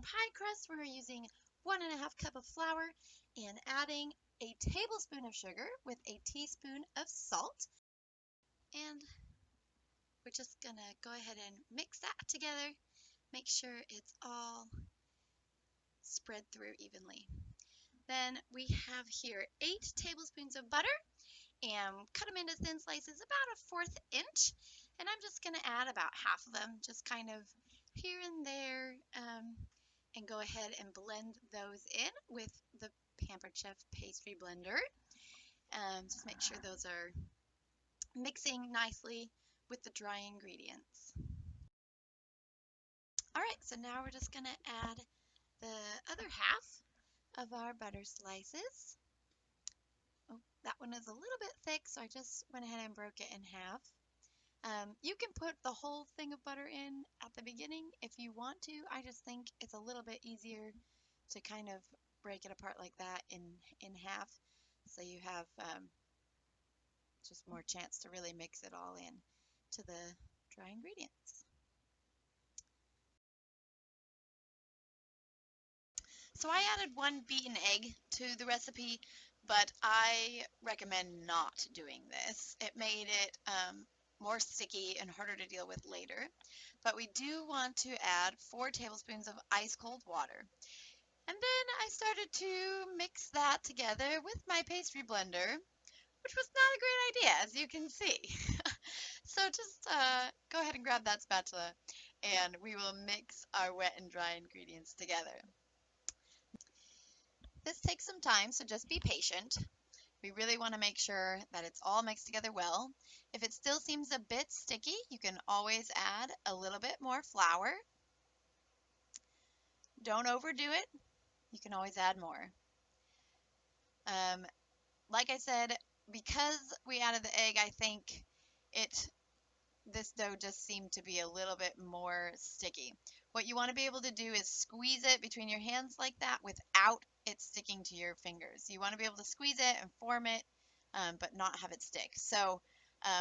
pie crust, we're using 1½ cup of flour and adding a tablespoon of sugar with a teaspoon of salt. And we're just gonna go ahead and mix that together. Make sure it's all spread through evenly. Then we have here 8 tablespoons of butter, and cut them into thin slices about a 1/4 inch. And I'm just going to add about half of them, just kind of here and there, and go ahead and blend those in with the Pampered Chef pastry blender. Just make sure those are mixing nicely with the dry ingredients. All right, so now we're just going to add the other half of our butter slices. Oh, that one is a little bit thick, so I just went ahead and broke it in half. You can put the whole thing of butter in at the beginning if you want to. I just think it's a little bit easier to kind of break it apart like that in half, so you have just more chance to really mix it all in to the dry ingredients. So I added 1 beaten egg to the recipe, but I recommend not doing this. It made it more sticky and harder to deal with later. But we do want to add 4 tablespoons of ice cold water. And then I started to mix that together with my pastry blender, which was not a great idea, as you can see. So just go ahead and grab that spatula, and we will mix our wet and dry ingredients together. This takes some time, so just be patient. We really want to make sure that it's all mixed together well. If it still seems a bit sticky, you can always add a little bit more flour. Don't overdo it. You can always add more. Like I said, because we added the egg, I think this dough just seemed to be a little bit more sticky. What you want to be able to do is squeeze it between your hands like that without it sticking to your fingers. You want to be able to squeeze it and form it, but not have it stick. So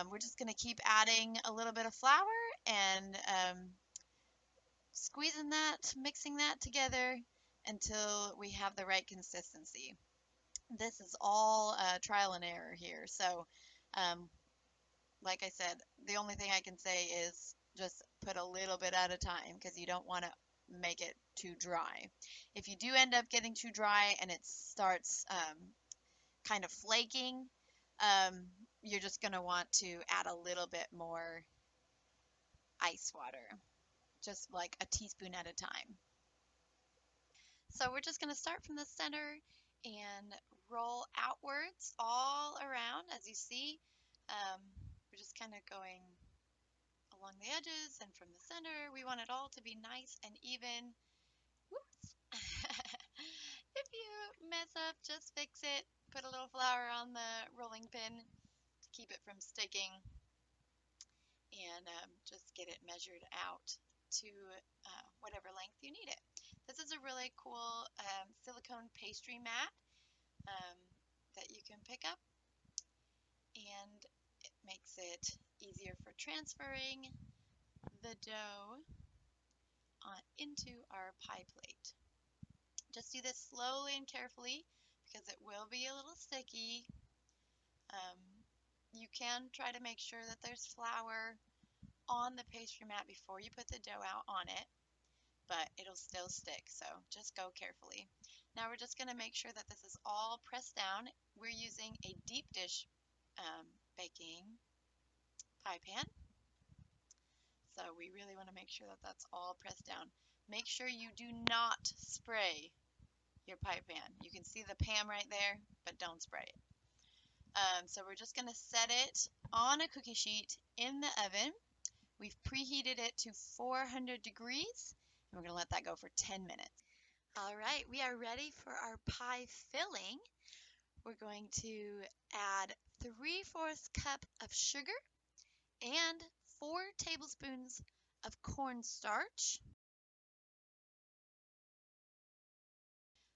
we're just going to keep adding a little bit of flour and squeezing that, mixing that together until we have the right consistency. This is all trial and error here. So like I said, the only thing I can say is just put a little bit at a time, because you don't want to make it too dry. If you do end up getting too dry and it starts kind of flaking, you're just going to want to add a little bit more ice water, just like a teaspoon at a time. So we're just going to start from the center and roll outwards all around. As you see, we're just kind of going along the edges and from the center. We want it all to be nice and even. Whoops. If you mess up, just fix it. Put a little flour on the rolling pin to keep it from sticking, and just get it measured out to whatever length you need it. This is a really cool silicone pastry mat that you can pick up, and it makes it easier for transferring the dough into our pie plate. Just do this slowly and carefully, because it will be a little sticky. You can try to make sure that there's flour on the pastry mat before you put the dough out on it, but it'll still stick, so just go carefully. Now we're just going to make sure that this is all pressed down. We're using a deep dish baking pie pan, so we really want to make sure that that's all pressed down. Make sure you do not spray your pie pan. You can see the pan right there, but don't spray it. So we're just going to set it on a cookie sheet in the oven. We've preheated it to 400 degrees, and we're going to let that go for 10 minutes. All right, we are ready for our pie filling. We're going to add 3/4 cup of sugar and 4 tablespoons of cornstarch.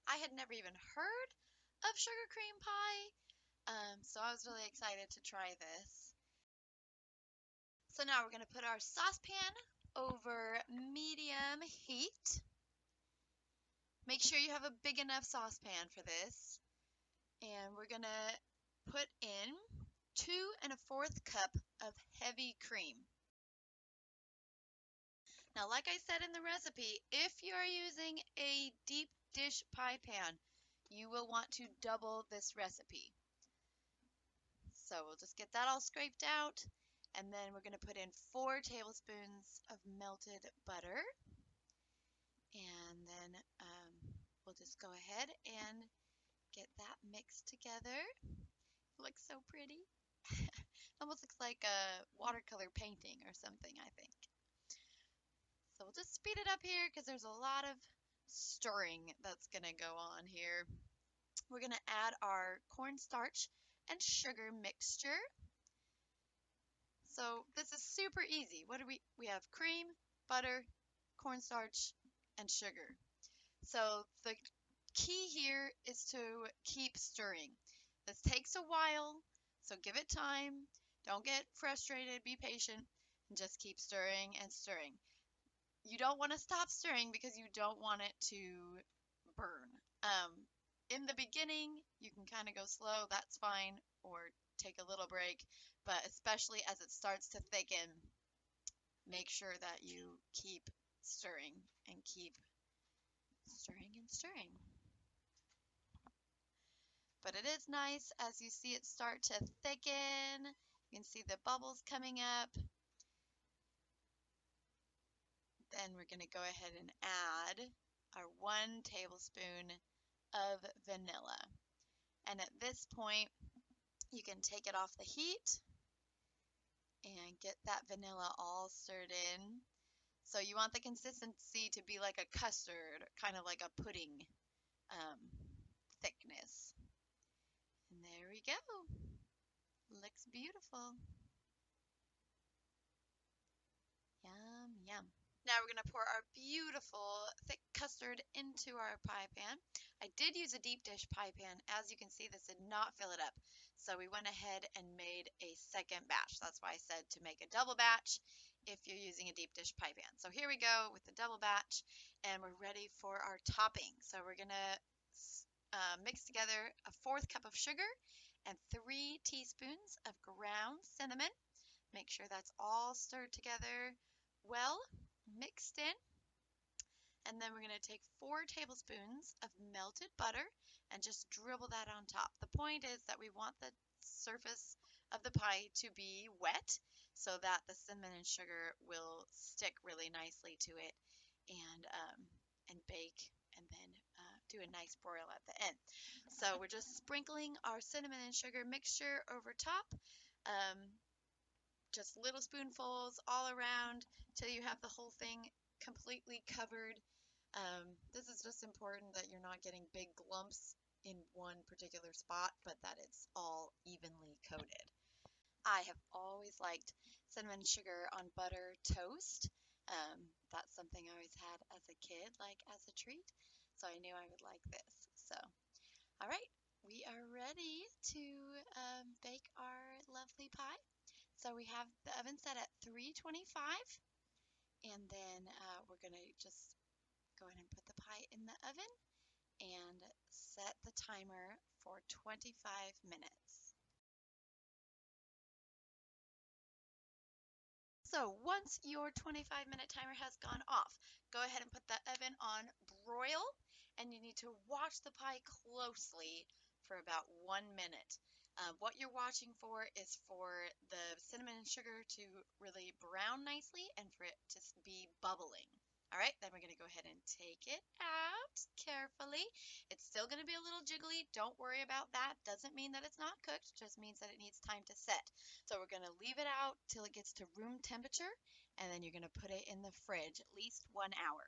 I had never even heard of sugar cream pie, so I was really excited to try this. So now we're going to put our saucepan over medium heat. Make sure you have a big enough saucepan for this. And we're going to put in 2 1/4 cup of heavy cream. Now, like I said in the recipe, if you're using a deep dish pie pan, you will want to double this recipe. So we'll just get that all scraped out, and then we're going to put in 4 tablespoons of melted butter, and then we'll just go ahead and get that mixed together. It looks so pretty. Almost looks like a watercolor painting or something, I think. So we'll just speed it up here because there's a lot of stirring that's going to go on here. We're going to add our cornstarch and sugar mixture. So this is super easy. What do we have cream, butter, cornstarch, and sugar. So the key here is to keep stirring. This takes a while, so give it time. Don't get frustrated, be patient, and just keep stirring and stirring. You don't want to stop stirring because you don't want it to burn. In the beginning, you can kind of go slow, that's fine, or take a little break, but especially as it starts to thicken, make sure that you keep stirring and keep stirring and stirring. But it is nice as you see it start to thicken. You can see the bubbles coming up. Then we're going to go ahead and add our 1 tablespoon of vanilla. And at this point, you can take it off the heat and get that vanilla all stirred in. So you want the consistency to be like a custard, kind of like a pudding thickness. And there we go. Looks beautiful. Yum, yum. Now we're going to pour our beautiful thick custard into our pie pan. I did use a deep dish pie pan. As you can see, this did not fill it up. So we went ahead and made a second batch. That's why I said to make a double batch if you're using a deep dish pie pan. So here we go with the double batch, and we're ready for our topping. So we're going to mix together a 1/4 cup of sugar and 3 teaspoons of ground cinnamon. Make sure that's all stirred together well, mixed in. And then we're going to take 4 tablespoons of melted butter and just dribble that on top. The point is that we want the surface of the pie to be wet so that the cinnamon and sugar will stick really nicely to it and bake, and then do a nice broil at the end. So we're just sprinkling our cinnamon and sugar mixture over top. Just little spoonfuls all around till you have the whole thing completely covered. This is just important that you're not getting big lumps in one particular spot, but that it's all evenly coated. I have always liked cinnamon sugar on butter toast. That's something I always had as a kid, like as a treat. So I knew I would like this. So, all right, we are ready to bake our lovely pie. So we have the oven set at 325, and then we're going to just go ahead and put the pie in the oven and set the timer for 25 minutes. So once your 25-minute timer has gone off, go ahead and put the oven on broil, and you need to watch the pie closely for about 1 minute. What you're watching for is for the cinnamon and sugar to really brown nicely and for it to be bubbling. All right, then we're going to go ahead and take it out carefully. It's still going to be a little jiggly. Don't worry about that. Doesn't mean that it's not cooked. Just means that it needs time to set. So we're going to leave it out till it gets to room temperature, and then you're going to put it in the fridge at least 1 hour.